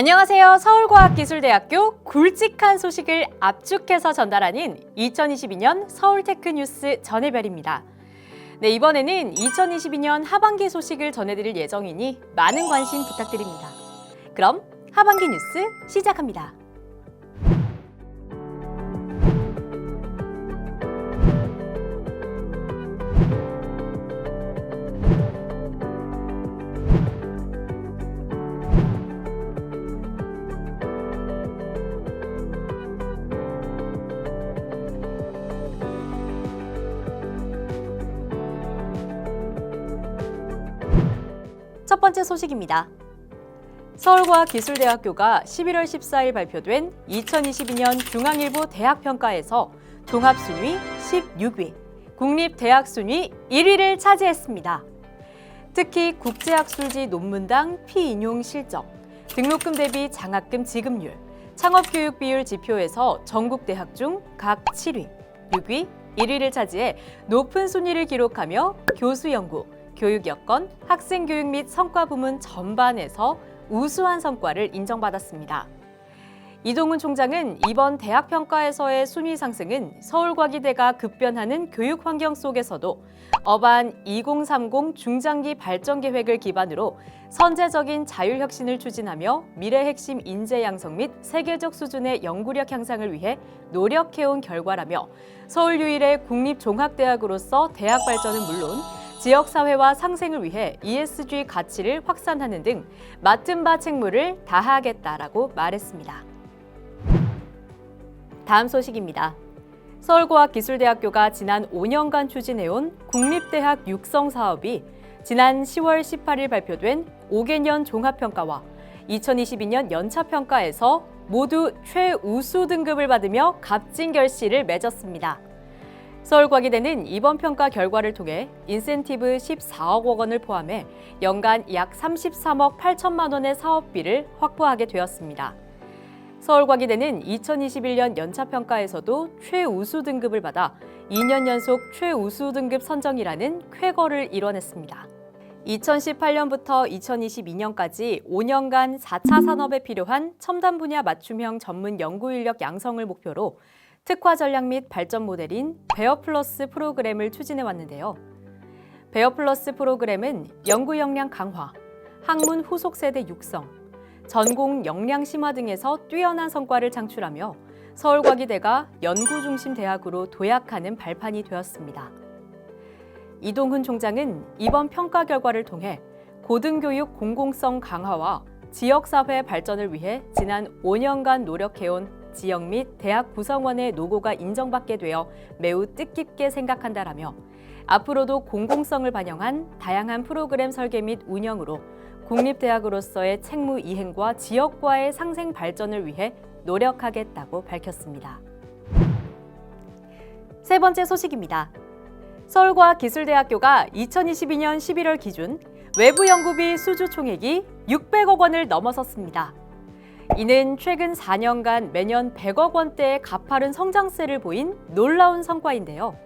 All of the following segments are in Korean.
안녕하세요. 서울과학기술대학교 굵직한 소식을 압축해서 전달하는 2022년 서울테크뉴스 전해별입니다. 네, 이번에는 2022년 하반기 소식을 전해드릴 예정이니 많은 관심 부탁드립니다. 그럼 하반기 뉴스 시작합니다. 첫 번째 소식입니다. 서울과학기술대학교가 11월 14일 발표된 2022년 중앙일보 대학평가에서 종합순위 16위, 국립대학순위 1위를 차지했습니다. 특히 국제학술지 논문당 피인용 실적, 등록금 대비 장학금 지급률, 창업교육 비율 지표에서 전국 대학 중 각 7위, 6위, 1위를 차지해 높은 순위를 기록하며 교수 연구, 교육 여건, 학생 교육 및 성과 부문 전반에서 우수한 성과를 인정받았습니다. 이동훈 총장은 이번 대학평가에서의 순위 상승은 서울과기대가 급변하는 교육 환경 속에서도 어반 2030 중장기 발전 계획을 기반으로 선제적인 자율혁신을 추진하며 미래 핵심 인재 양성 및 세계적 수준의 연구력 향상을 위해 노력해온 결과라며 서울 유일의 국립종합대학으로서 대학 발전은 물론 지역사회와 상생을 위해 ESG 가치를 확산하는 등 맡은 바 책무를 다하겠다라고 말했습니다. 다음 소식입니다. 서울과학기술대학교가 지난 5년간 추진해온 국립대학 육성 사업이 지난 10월 18일 발표된 5개년 종합평가와 2022년 연차평가에서 모두 최우수 등급을 받으며 값진 결실을 맺었습니다. 서울과기대는 이번 평가 결과를 통해 인센티브 14억 원을 포함해 연간 약 33억 8천만 원의 사업비를 확보하게 되었습니다. 서울과기대는 2021년 연차평가에서도 최우수 등급을 받아 2년 연속 최우수 등급 선정이라는 쾌거를 이뤄냈습니다. 2018년부터 2022년까지 5년간 4차 산업에 필요한 첨단 분야 맞춤형 전문 연구 인력 양성을 목표로 특화 전략 및 발전 모델인 베어플러스 프로그램을 추진해 왔는데요. 베어플러스 프로그램은 연구 역량 강화, 학문 후속 세대 육성, 전공 역량 심화 등에서 뛰어난 성과를 창출하며 서울과기대가 연구 중심 대학으로 도약하는 발판이 되었습니다. 이동훈 총장은 이번 평가 결과를 통해 고등교육 공공성 강화와 지역사회 발전을 위해 지난 5년간 노력해온 지역 및 대학 구성원의 노고가 인정받게 되어 매우 뜻깊게 생각한다라며 앞으로도 공공성을 반영한 다양한 프로그램 설계 및 운영으로 국립대학으로서의 책무 이행과 지역과의 상생 발전을 위해 노력하겠다고 밝혔습니다. 세 번째 소식입니다. 서울과학기술대학교가 2022년 11월 기준 외부 연구비 수주 총액이 600억 원을 넘어섰습니다. 이는 최근 4년간 매년 100억 원대의 가파른 성장세를 보인 놀라운 성과인데요.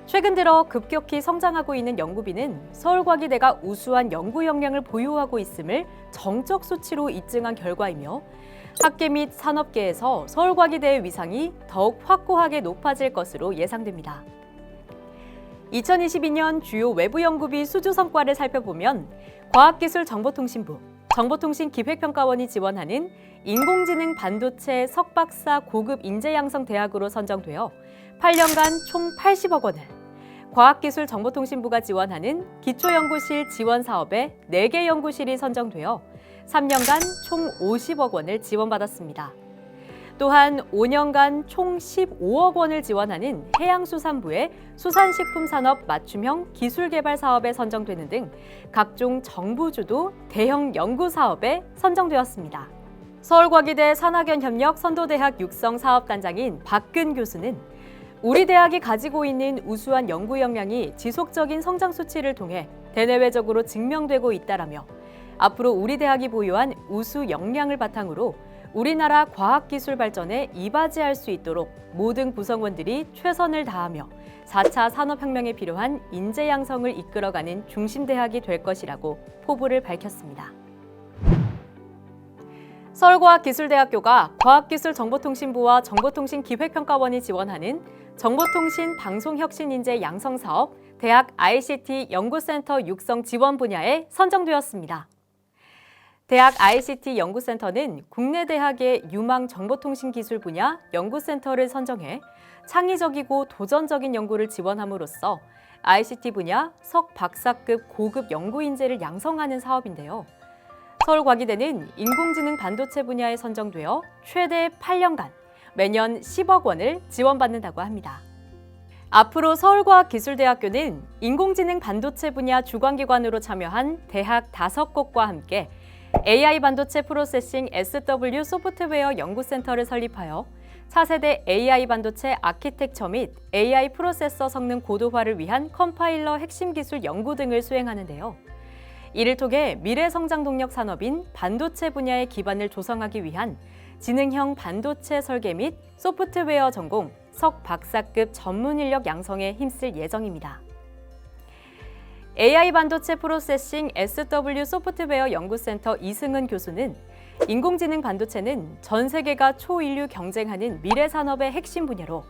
최근 들어 급격히 성장하고 있는 연구비는 서울과기대가 우수한 연구 역량을 보유하고 있음을 정적 수치로 입증한 결과이며 학계 및 산업계에서 서울과기대의 위상이 더욱 확고하게 높아질 것으로 예상됩니다. 2022년 주요 외부 연구비 수주 성과를 살펴보면 과학기술정보통신부, 정보통신기획평가원이 지원하는 인공지능 반도체 석박사 고급 인재양성 대학으로 선정되어 8년간 총 80억 원을, 과학기술정보통신부가 지원하는 기초연구실 지원 사업에 4개 연구실이 선정되어 3년간 총 50억 원을 지원받았습니다. 또한 5년간 총 15억 원을 지원하는 해양수산부의 수산식품산업 맞춤형 기술개발 사업에 선정되는 등 각종 정부 주도 대형 연구 사업에 선정되었습니다. 서울과기대 산학연협력 선도대학 육성 사업단장인 박근 교수는 우리 대학이 가지고 있는 우수한 연구 역량이 지속적인 성장 수치를 통해 대내외적으로 증명되고 있다라며 앞으로 우리 대학이 보유한 우수 역량을 바탕으로 우리나라 과학기술 발전에 이바지할 수 있도록 모든 구성원들이 최선을 다하며 4차 산업혁명에 필요한 인재 양성을 이끌어가는 중심대학이 될 것이라고 포부를 밝혔습니다. 서울과학기술대학교가 과학기술정보통신부와 정보통신기획평가원이 지원하는 정보통신 방송혁신인재 양성사업 대학 ICT 연구센터 육성 지원 분야에 선정되었습니다. 대학 ICT 연구센터는 국내 대학의 유망 정보통신기술 분야 연구센터를 선정해 창의적이고 도전적인 연구를 지원함으로써 ICT 분야 석 박사급 고급 연구인재를 양성하는 사업인데요. 서울과기대는 인공지능 반도체 분야에 선정되어 최대 8년간 매년 10억 원을 지원받는다고 합니다. 앞으로 서울과학기술대학교는 인공지능 반도체 분야 주관기관으로 참여한 대학 5곳과 함께 AI 반도체 프로세싱 SW 소프트웨어 연구센터를 설립하여 차세대 AI 반도체 아키텍처 및 AI 프로세서 성능 고도화를 위한 컴파일러 핵심 기술 연구 등을 수행하는데요. 이를 통해 미래 성장 동력 산업인 반도체 분야의 기반을 조성하기 위한 지능형 반도체 설계 및 소프트웨어 전공 석 박사급 전문 인력 양성에 힘쓸 예정입니다. AI 반도체 프로세싱 SW 소프트웨어 연구센터 이승은 교수는 인공지능 반도체는 전 세계가 초인류 경쟁하는 미래 산업의 핵심 분야로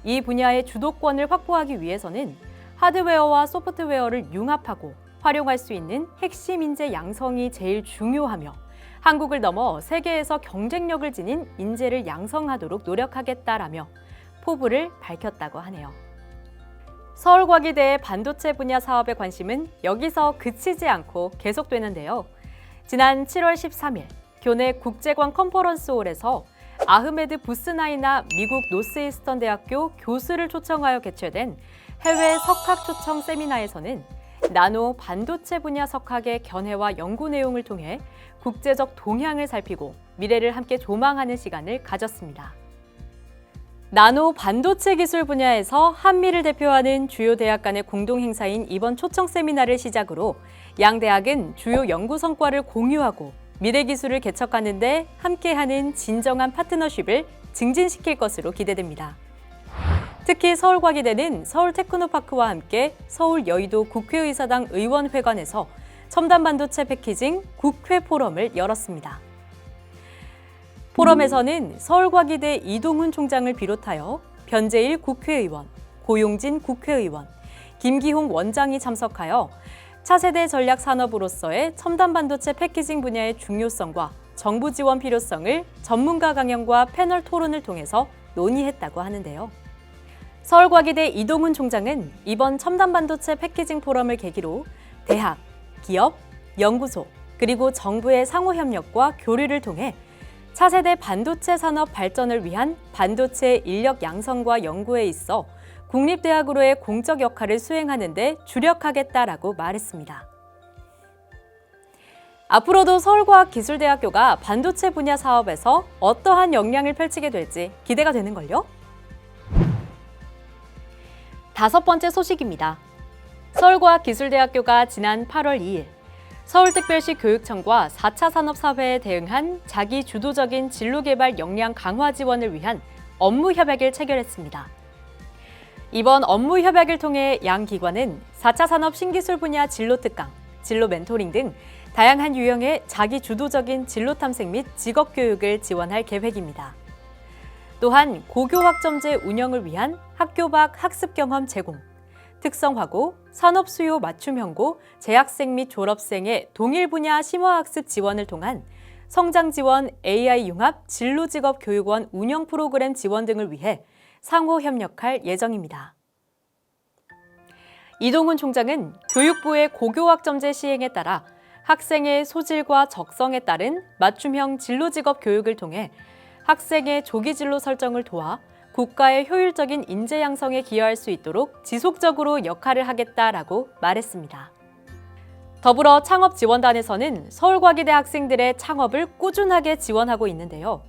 이 분야의 주도권을 확보하기 위해서는 하드웨어와 소프트웨어를 융합하고 활용할 수 있는 핵심 인재 양성이 제일 중요하며 한국을 넘어 세계에서 경쟁력을 지닌 인재를 양성하도록 노력하겠다라며 포부를 밝혔다고 하네요. 서울과기대의 반도체 분야 사업의 관심은 여기서 그치지 않고 계속되는데요. 지난 7월 13일 교내 국제관 컨퍼런스홀에서 아흐메드 부스나이나 미국 노스이스턴 대학교 교수를 초청하여 개최된 해외 석학 초청 세미나에서는 나노 반도체 분야 석학의 견해와 연구 내용을 통해 국제적 동향을 살피고 미래를 함께 조망하는 시간을 가졌습니다. 나노 반도체 기술 분야에서 한미를 대표하는 주요 대학 간의 공동 행사인 이번 초청 세미나를 시작으로 양 대학은 주요 연구 성과를 공유하고 미래 기술을 개척하는 데 함께하는 진정한 파트너십을 증진시킬 것으로 기대됩니다. 특히 서울과기대는 서울테크노파크와 함께 서울 여의도 국회의사당 의원회관에서 첨단 반도체 패키징 국회 포럼을 열었습니다. 포럼에서는 서울과기대 이동훈 총장을 비롯하여 변재일 국회의원, 고용진 국회의원, 김기홍 원장이 참석하여 차세대 전략 산업으로서의 첨단 반도체 패키징 분야의 중요성과 정부 지원 필요성을 전문가 강연과 패널 토론을 통해서 논의했다고 하는데요. 서울과기대 이동훈 총장은 이번 첨단 반도체 패키징 포럼을 계기로 대학, 기업, 연구소, 그리고 정부의 상호 협력과 교류를 통해 차세대 반도체 산업 발전을 위한 반도체 인력 양성과 연구에 있어 국립대학으로의 공적 역할을 수행하는 데 주력하겠다라고 말했습니다. 앞으로도 서울과학기술대학교가 반도체 분야 사업에서 어떠한 역량을 펼치게 될지 기대가 되는걸요? 5번째 소식입니다. 서울과학기술대학교가 지난 8월 2일 서울특별시 교육청과 4차 산업사회에 대응한 자기 주도적인 진로개발 역량 강화 지원을 위한 업무 협약을 체결했습니다. 이번 업무 협약을 통해 양 기관은 4차 산업 신기술 분야 진로 특강, 진로 멘토링 등 다양한 유형의 자기 주도적인 진로 탐색 및 직업 교육을 지원할 계획입니다. 또한 고교학점제 운영을 위한 학교 밖 학습 경험 제공, 특성화고, 산업 수요 맞춤 현고, 재학생 및 졸업생의 동일 분야 심화학습 지원을 통한 성장 지원 AI 융합 진로 직업 교육원 운영 프로그램 지원 등을 위해 상호 협력할 예정입니다. 이동훈 총장은 교육부의 고교학점제 시행에 따라 학생의 소질과 적성에 따른 맞춤형 진로 직업 교육을 통해 학생의 조기 진로 설정을 도와 국가의 효율적인 인재 양성에 기여할 수 있도록 지속적으로 역할을 하겠다라고 말했습니다. 더불어 창업지원단에서는 서울과기대 학생들의 창업을 꾸준하게 지원하고 있는데요.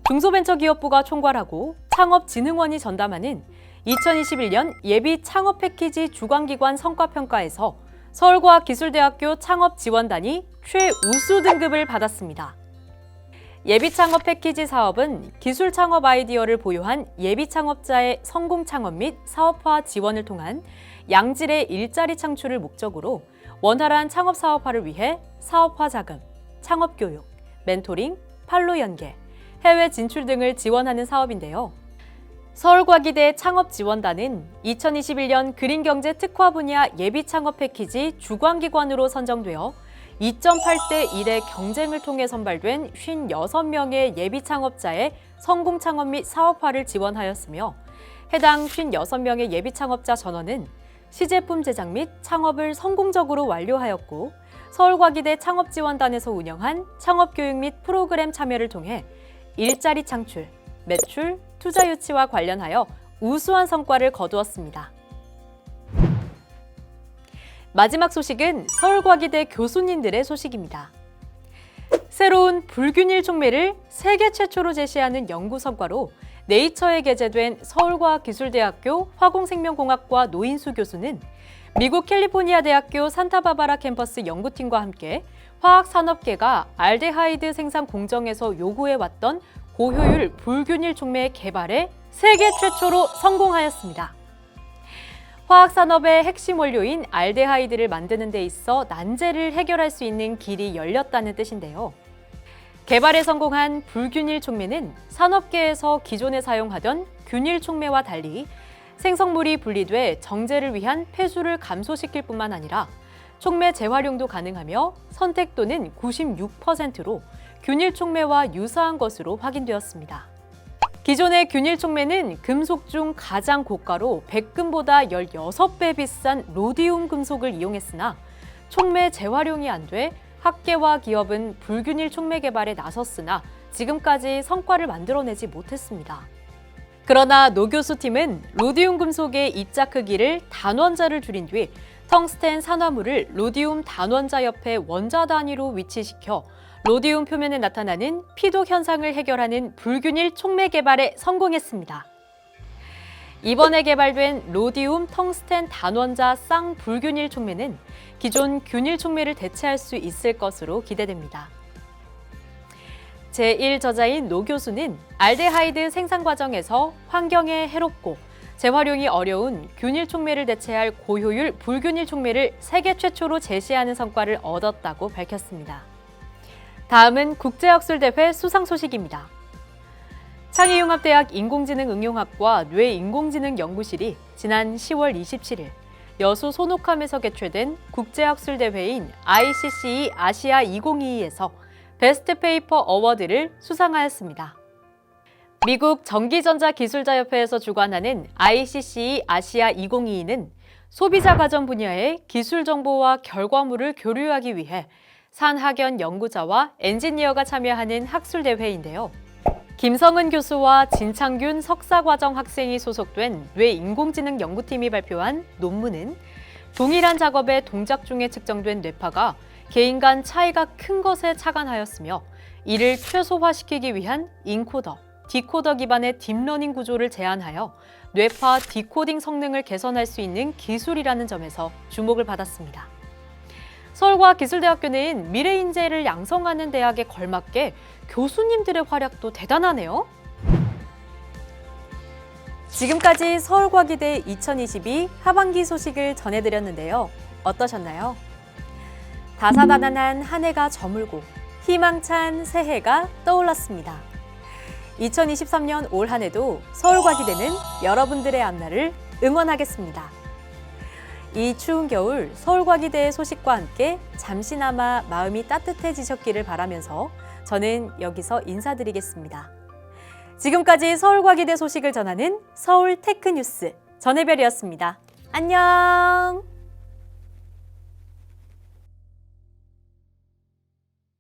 중소벤처기업부가 총괄하고 창업진흥원이 전담하는 2021년 예비 창업 패키지 주관기관 성과평가에서 서울과학기술대학교 창업지원단이 최우수 등급을 받았습니다. 예비창업 패키지 사업은 기술 창업 아이디어를 보유한 예비창업자의 성공 창업 및 사업화 지원을 통한 양질의 일자리 창출을 목적으로 원활한 창업 사업화를 위해 사업화 자금, 창업 교육, 멘토링, 판로 연계, 해외 진출 등을 지원하는 사업인데요. 서울과기대 창업지원단은 2021년 그린경제 특화 분야 예비창업 패키지 주관기관으로 선정되어 2.8대 1의 경쟁을 통해 선발된 56명의 예비창업자의 성공창업 및 사업화를 지원하였으며 해당 56명의 예비창업자 전원은 시제품 제작 및 창업을 성공적으로 완료하였고 서울과기대 창업지원단에서 운영한 창업교육 및 프로그램 참여를 통해 일자리 창출, 매출, 투자 유치와 관련하여 우수한 성과를 거두었습니다. 마지막 소식은 서울과기대 교수님들의 소식입니다. 새로운 불균일 촉매를 세계 최초로 제시하는 연구 성과로 네이처에 게재된 서울과학기술대학교 화공생명공학과 노인수 교수는 미국 캘리포니아 대학교 산타바바라 캠퍼스 연구팀과 함께 화학산업계가 알데하이드 생산 공정에서 요구해왔던 고효율 불균일 촉매 개발에 세계 최초로 성공하였습니다. 화학산업의 핵심 원료인 알데하이드를 만드는 데 있어 난제를 해결할 수 있는 길이 열렸다는 뜻인데요. 개발에 성공한 불균일 촉매는 산업계에서 기존에 사용하던 균일 촉매와 달리 생성물이 분리돼 정제를 위한 폐수를 감소시킬 뿐만 아니라 촉매 재활용도 가능하며 선택도는 96%로 균일 촉매와 유사한 것으로 확인되었습니다. 기존의 균일 촉매는 금속 중 가장 고가로 백금보다 16배 비싼 로디움 금속을 이용했으나 촉매 재활용이 안 돼 학계와 기업은 불균일 촉매 개발에 나섰으나 지금까지 성과를 만들어내지 못했습니다. 그러나 노 교수 팀은 로디움 금속의 입자 크기를 단원자를 줄인 뒤 텅스텐 산화물을 로디움 단원자 옆에 원자 단위로 위치시켜 로디움 표면에 나타나는 피독 현상을 해결하는 불균일 촉매 개발에 성공했습니다. 이번에 개발된 로디움 텅스텐 단원자 쌍불균일 촉매는 기존 균일 촉매를 대체할 수 있을 것으로 기대됩니다. 제1저자인 노 교수는 알데하이드 생산 과정에서 환경에 해롭고 재활용이 어려운 균일 촉매를 대체할 고효율 불균일 촉매를 세계 최초로 제시하는 성과를 얻었다고 밝혔습니다. 다음은 국제학술대회 수상 소식입니다. 창의융합대학 인공지능응용학과 뇌인공지능연구실이 지난 10월 27일 여수 손옥함에서 개최된 국제학술대회인 ICCE 아시아 2022에서 베스트 페이퍼 어워드를 수상하였습니다. 미국 전기전자기술자협회에서 주관하는 ICCE 아시아 2022는 소비자 가전 분야의 기술 정보와 결과물을 교류하기 위해 산학연 연구자와 엔지니어가 참여하는 학술대회인데요. 김성은 교수와 진창균 석사과정 학생이 소속된 뇌인공지능 연구팀이 발표한 논문은 동일한 작업의 동작 중에 측정된 뇌파가 개인 간 차이가 큰 것에 착안하였으며 이를 최소화시키기 위한 인코더, 디코더 기반의 딥러닝 구조를 제안하여 뇌파 디코딩 성능을 개선할 수 있는 기술이라는 점에서 주목을 받았습니다. 서울과학기술대학교는 미래 인재를 양성하는 대학에 걸맞게 교수님들의 활약도 대단하네요. 지금까지 서울과기대 2022 하반기 소식을 전해드렸는데요. 어떠셨나요? 다사다난한 한 해가 저물고 희망찬 새해가 떠올랐습니다. 2023년 올 한 해도 서울과기대는 여러분들의 앞날을 응원하겠습니다. 이 추운 겨울 서울과기대의 소식과 함께 잠시나마 마음이 따뜻해지셨기를 바라면서 저는 여기서 인사드리겠습니다. 지금까지 서울과기대 소식을 전하는 서울테크뉴스 전혜별이었습니다. 안녕!